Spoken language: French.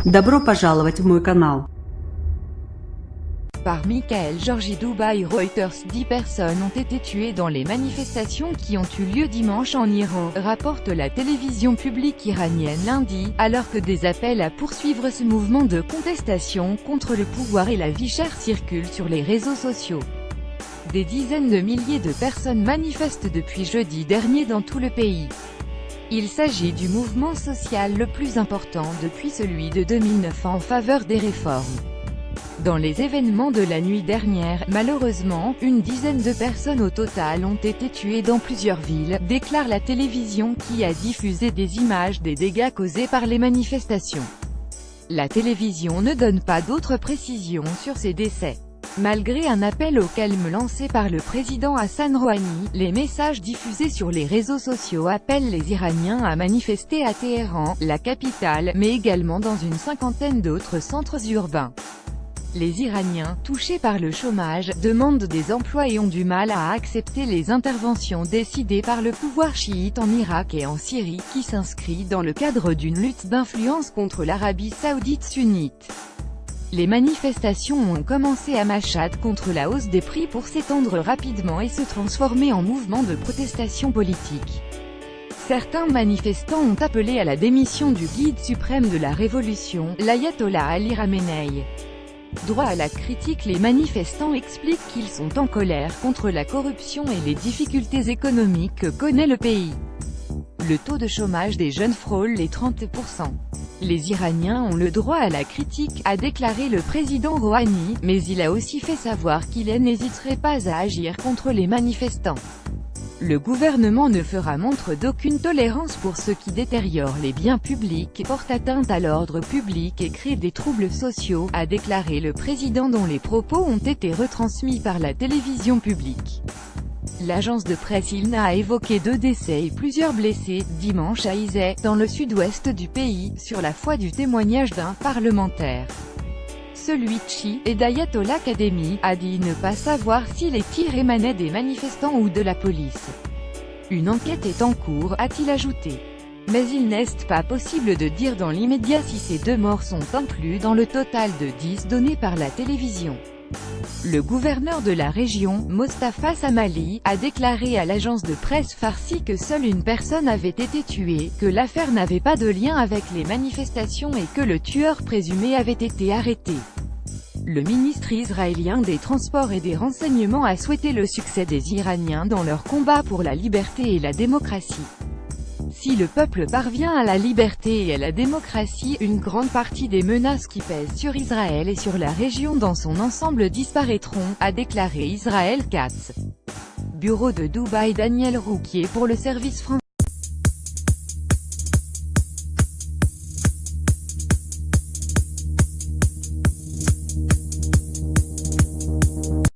Добро пожаловать в мой канал. Par Michael Georgi Dubaï Reuters. 10 personnes ont été tuées dans les manifestations qui ont eu lieu dimanche en Iran, rapporte la télévision publique iranienne lundi, alors que des appels à poursuivre ce mouvement de contestation contre le pouvoir et la vie chère circulent sur les réseaux sociaux. Des dizaines de milliers de personnes manifestent depuis jeudi dernier dans tout le pays. Il s'agit du mouvement social le plus important depuis celui de 2009 en faveur des réformes. Dans les événements de la nuit dernière, malheureusement, une dizaine de personnes au total ont été tuées dans plusieurs villes, déclare la télévision qui a diffusé des images des dégâts causés par les manifestations. La télévision ne donne pas d'autres précisions sur ces décès. Malgré un appel au calme lancé par le président Hassan Rouhani, les messages diffusés sur les réseaux sociaux appellent les Iraniens à manifester à Téhéran, la capitale, mais également dans une cinquantaine d'autres centres urbains. Les Iraniens, touchés par le chômage, demandent des emplois et ont du mal à accepter les interventions décidées par le pouvoir chiite en Irak et en Syrie, qui s'inscrit dans le cadre d'une lutte d'influence contre l'Arabie saoudite sunnite. Les manifestations ont commencé à Machhad contre la hausse des prix pour s'étendre rapidement et se transformer en mouvement de protestation politique. Certains manifestants ont appelé à la démission du guide suprême de la révolution, l'ayatollah Ali Khamenei. Droit à la critique, les manifestants expliquent qu'ils sont en colère contre la corruption et les difficultés économiques que connaît le pays. Le taux de chômage des jeunes frôle les 30%. Les Iraniens ont le droit à la critique, a déclaré le président Rouhani, mais il a aussi fait savoir qu'il n'hésiterait pas à agir contre les manifestants. Le gouvernement ne fera montre d'aucune tolérance pour ceux qui détériorent les biens publics, portent atteinte à l'ordre public et créent des troubles sociaux, a déclaré le président dont les propos ont été retransmis par la télévision publique. L'agence de presse ILNA a évoqué 2 décès et plusieurs blessés, dimanche à Izeh, dans le sud-ouest du pays, sur la foi du témoignage d'un parlementaire. Celui Chi, et d'Ayatollah Khamenei, a dit ne pas savoir si les tirs émanaient des manifestants ou de la police. Une enquête est en cours, a-t-il ajouté. Mais il n'est pas possible de dire dans l'immédiat si ces 2 morts sont inclus dans le total de 10 donné par la télévision. Le gouverneur de la région, Mostafa Samali, a déclaré à l'agence de presse farsi que seule une personne avait été tuée, que l'affaire n'avait pas de lien avec les manifestations et que le tueur présumé avait été arrêté. Le ministre israélien des Transports et des Renseignements a souhaité le succès des Iraniens dans leur combat pour la liberté et la démocratie. Si le peuple parvient à la liberté et à la démocratie, une grande partie des menaces qui pèsent sur Israël et sur la région dans son ensemble disparaîtront, a déclaré Israël Katz. Bureau de Dubaï. Daniel Rouquier pour le service français.